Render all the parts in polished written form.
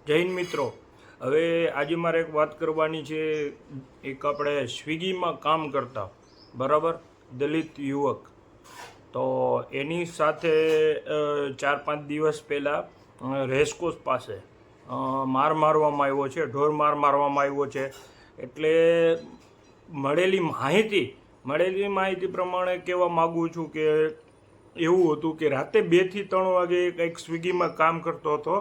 જૈન મિત્રો, હવે આજે મારે એક વાત કરવાની છે. એક આપણે સ્વિગીમાં કામ કરતા બરાબર દલિત યુવક, તો એની સાથે 4-5 દિવસ પહેલાં રેસકોર્સ પાસે માર મારવામાં આવ્યો છે, ઢોર માર મારવામાં આવ્યો છે. એટલે મળેલી માહિતી પ્રમાણે કહેવા માગું છું કે એવું હતું કે રાતે 2 થી 3 વાગે કંઈક સ્વિગીમાં કામ કરતો હતો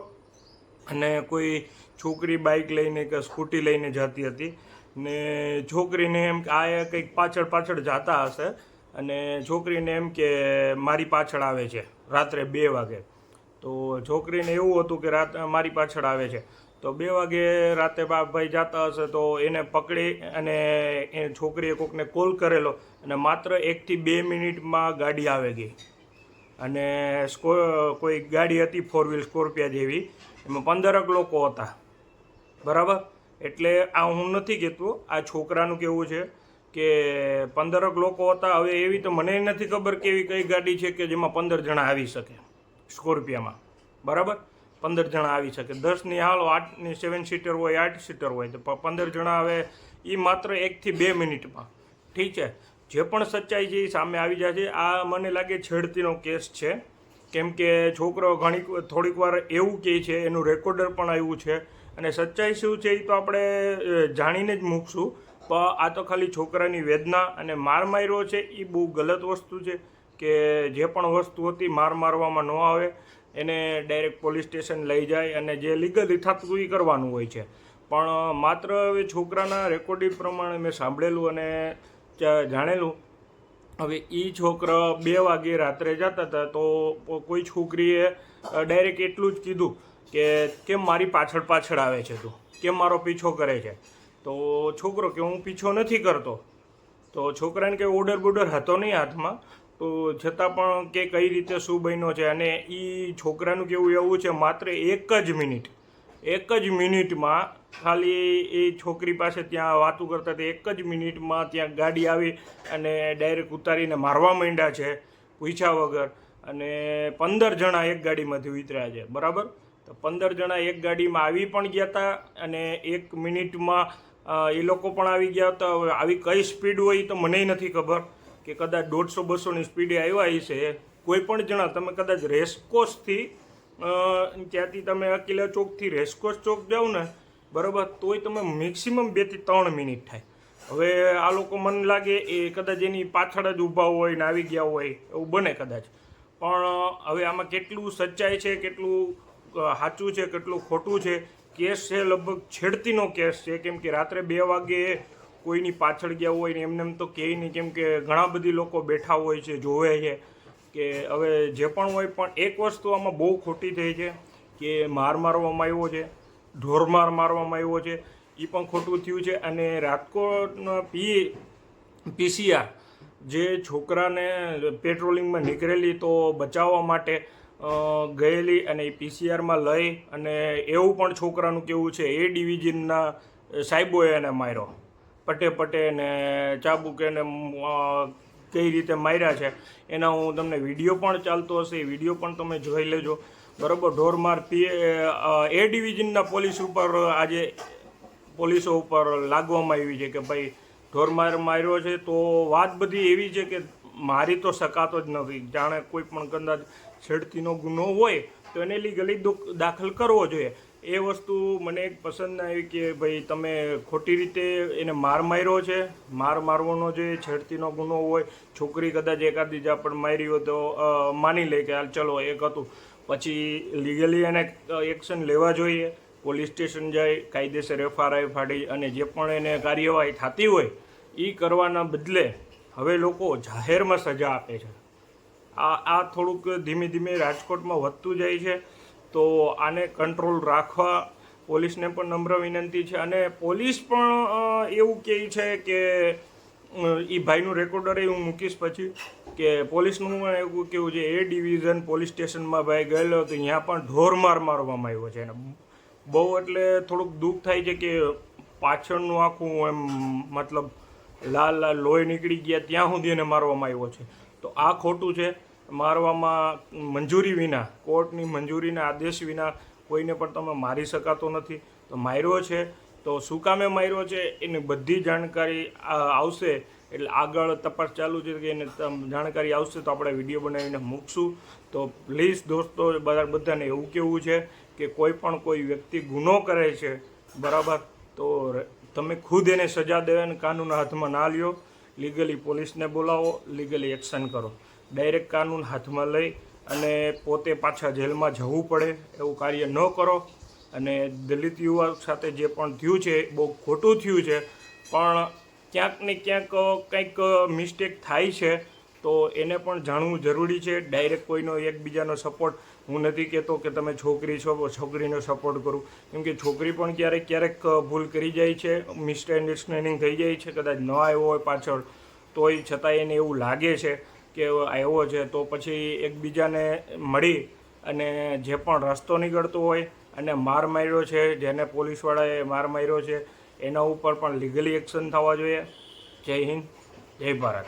અને કોઈ છોકરી બાઇક લઈને કે સ્કૂટી લઈને જતી હતી ને છોકરીને એમ કે આ કંઈક પાછળ જતા હશે અને છોકરીને એમ કે મારી પાછળ આવે છે રાત્રે 2 વાગે. તો છોકરીને એવું હતું કે મારી પાછળ આવે છે, તો 2 વાગે રાતે ભાઈ જતા હશે તો એને પકડી અને એ છોકરીએ કોકને કોલ કરેલો અને માત્ર 1 થી 2 મિનિટમાં ગાડી આવી ગઈ. અને કોઈ ગાડી હતી 4 વ્હીલ સ્કોર્પિયા જેવી, એમાં 15 લોકો હતા બરાબર. એટલે આ હું નથી કહેતો, આ છોકરાનું કેવું છે કે 15 લોકો હતા. હવે એવી તો મને નથી ખબર કે એવી કઈ ગાડી છે કે જેમાં 15 જણા આવી શકે સ્કોર્પિયામાં, બરાબર. 15 જણા આવી શકે. 10ની હાલો 8ની 7 સીટર હોય, 8 સીટર હોય, તો 15 જણા આવે એ માત્ર 1 થી 2 મિનિટમાં. ઠીક છે, જે પણ સચ્ચાઈ છે એ સામે આવી જાય છે. આ મને લાગે છેડતીનો કેસ છે, કેમ કે છોકરો થોડીક વાર એવું કહે છે, એનું રેકોર્ડર પણ આવ્યું છે. અને સચ્ચાઈ શું છે એ તો આપણે જાણીને જ મૂકશું, પણ આ તો ખાલી છોકરાની વેદના અને માર માર્યો છે એ બહુ ગલત વસ્તુ છે. કે જે પણ વસ્તુ હતી મારવામાં ન આવે, એને ડાયરેક્ટ પોલીસ સ્ટેશન લઈ જાય અને જે લીગલી થતું એ કરવાનું હોય છે. પણ માત્ર હવે છોકરાના રેકોર્ડિંગ પ્રમાણે મેં સાંભળેલું અને જાણેલું. હવે એ છોકરા 2 વાગે રાત્રે જતા હતા તો કોઈ છોકરીએ ડાયરેક્ટ એટલું જ કીધું કે કેમ મારી પાછળ આવે છે, તું કેમ મારો પીછો કરે છે. તો છોકરો કે હું પીછો નથી કરતો. તો છોકરાને કંઈ ઓર્ડર હતો નહીં હાથમાં, તો છતાં પણ કે કઈ રીતે શું બન્યો છે. અને એ છોકરાનું કેવું એવું છે, માત્ર 1 જ મિનિટમાં ખાલી એ છોકરી પાસે ત્યાં વાતું કરતા હતા, 1 જ મિનિટમાં ત્યાં ગાડી આવી અને ડાયરેક્ટ ઉતારીને મારવા માંડ્યા છે પૂછ્યા વગર. અને 15 જણા એક ગાડીમાંથી ઉતર્યા છે, બરાબર. તો 15 જણા એક ગાડીમાં આવી પણ ગયા હતા અને 1 મિનિટમાં એ લોકો પણ આવી ગયા હતા. હવે આવી કઈ સ્પીડ હોય તો મને નથી ખબર, કે કદાચ 150-200ની સ્પીડે આવ્યા હશે કોઈ પણ જણા. તમે કદાચ રેસકોર્સથી ત્યાંથી તમે અકીલા ચોકથી રેસકોર્સ ચોક જાઓ ને, બરાબર, તોય તમે મેક્સિમમ 2 થી 3 મિનિટ થાય. હવે આ લોકો મને લાગે એ કદાચ એની પાછળ જ ઊભા હોય ને આવી ગયા હોય, એવું બને કદાચ. પણ હવે આમાં કેટલું સચ્ચાઈ છે, કેટલું સાચું છે, કેટલું ખોટું છે. કેસ છે લગભગ છેડતીનો કેસ છે, કેમ કે રાત્રે 2 વાગે કોઈની પાછળ ગયા હોય ને એમને એમ તો કહે નહીં, કેમ કે ઘણા બધી લોકો બેઠા હોય છે, જોવે છે. કે હવે જે પણ હોય, પણ એક વસ્તુ આમાં બહુ ખોટી થઈ છે કે મારવામાં આવ્યો છે, ઢોરમાર મારવામાં આવ્યો છે, એ પણ ખોટું થયું છે. અને રાજકોટના પીસીઆર જે છોકરાને પેટ્રોલિંગમાં નીકળેલી તો બચાવવા માટે ગયેલી અને એ પીસીઆરમાં લઈ, અને એવું પણ છોકરાનું કેવું છે એ ડિવિઝનના સાહેબોએ એને માર્યો, પટે ને ચાબુક એને કઈ રીતે માર્યા છે એના હું તમને વિડીયો પણ ચાલતો હશે, એ વિડીયો પણ તમે જોઈ લેજો, બરાબર. ઢોરમાર એ ડિવિઝનના પોલીસો ઉપર લાગવામાં આવી છે કે ભાઈ ઢોરમાર માર્યો છે. તો વાત બધી એવી છે કે મારી તો શકાતો જ નથી. જાણે કોઈ પણ કદાચ છેડતીનો ગુનો હોય તો એને લીગલી દાખલ કરવો જોઈએ. એ વસ્તુ મને એક પસંદ ના આવી કે ભાઈ તમે ખોટી રીતે એને માર્યો છે. મારવાનો જોઈએ, છેડતીનો ગુનો હોય. છોકરી કદાચ એકાદી જા પણ મારી હોય તો માની લે કે હાલ ચલો એક હતું, પછી લીગલી એને એક્શન લેવા જોઈએ. પોલીસ સ્ટેશન જાય, કાયદેસર FRI ફાડી અને જે પણ એને કાર્યવાહી થતી હોય એ કરવાના બદલે હવે લોકો જાહેરમાં સજા આપે છે. આ થોડુંક ધીમે ધીમે રાજકોટમાં વધતું જાય છે. તો આને કંટ્રોલ રાખવા પોલીસને પણ નમ્ર વિનંતી છે. અને પોલીસ પણ એવું કહે છે કે એ ભાઈનું રેકોર્ડર હું મૂકીશ પછી, કે પોલીસનું એવું કેવું છે એ ડિવિઝન પોલીસ સ્ટેશનમાં ભાઈ ગયેલો તો અહીંયા પણ ઢોરમાર મારવામાં આવ્યો છે. એને બહુ એટલે થોડુંક દુઃખ થાય છે કે પાછળનું આખું એમ મતલબ લાલ લોહી નીકળી ગયા ત્યાં સુધી એને મારવામાં આવ્યો છે. તો આ ખોટું છે. મારવામાં મંજૂરી વિના, કોર્ટની મંજૂરીના આદેશ વિના કોઈને પણ તમે મારી શકાતો નથી. તો માર્યો છે તો શું કામે માર્યો છે એની બધી જાણકારી આવશે, એટલે આગળ તપાસ ચાલુ છે કે એને જાણકારી આવશે તો આપણે વિડીયો બનાવીને મૂકશું. તો પ્લીઝ દોસ્તો બધાને એવું કહેવું છે કે કોઈ વ્યક્તિ ગુનો કરે છે, બરાબર, તો તમે ખુદ એને સજા દે અને કાનૂન હાથમાં ના લ્યો. લીગલી પોલીસને બોલાવો, લીગલી એક્શન કરો. ડાયરેક્ટ કાનૂન હાથમાં લઈ અને પોતે પાછા જેલમાં જવું પડે એવું કાર્ય ન કરો. અને દલિત યુવક સાથે જે પણ થયું છે બહુ ખોટું થયું છે, પણ ક્યાંક ને ક્યાંક કંઈક મિસ્ટેક થાય છે તો એને પણ જાણવું જરૂરી છે. ડાયરેક્ટ કોઈનો એકબીજાનો સપોર્ટ, હું નથી કહેતો કે તમે છોકરી છો છોકરીનો સપોર્ટ કરું, કેમ કે છોકરી પણ ક્યારેક ભૂલ કરી જાય છે, મિસઅન્ડરસ્ટેન્ડિંગ થઈ જાય છે, કદાચ ન આવ્યો હોય પાછળ તોય છતાં એને એવું લાગે છે કે આવ્યો છે, તો પછી એકબીજાને મળી અને જે પણ રસ્તો નીકળતો હોય અને માર માર્યો છે, જેને પોલીસવાળાએ માર માર્યો છે એના ઉપર પણ લીગલી એક્શન થવા જોઈએ. જય હિન્દ, જય ભારત.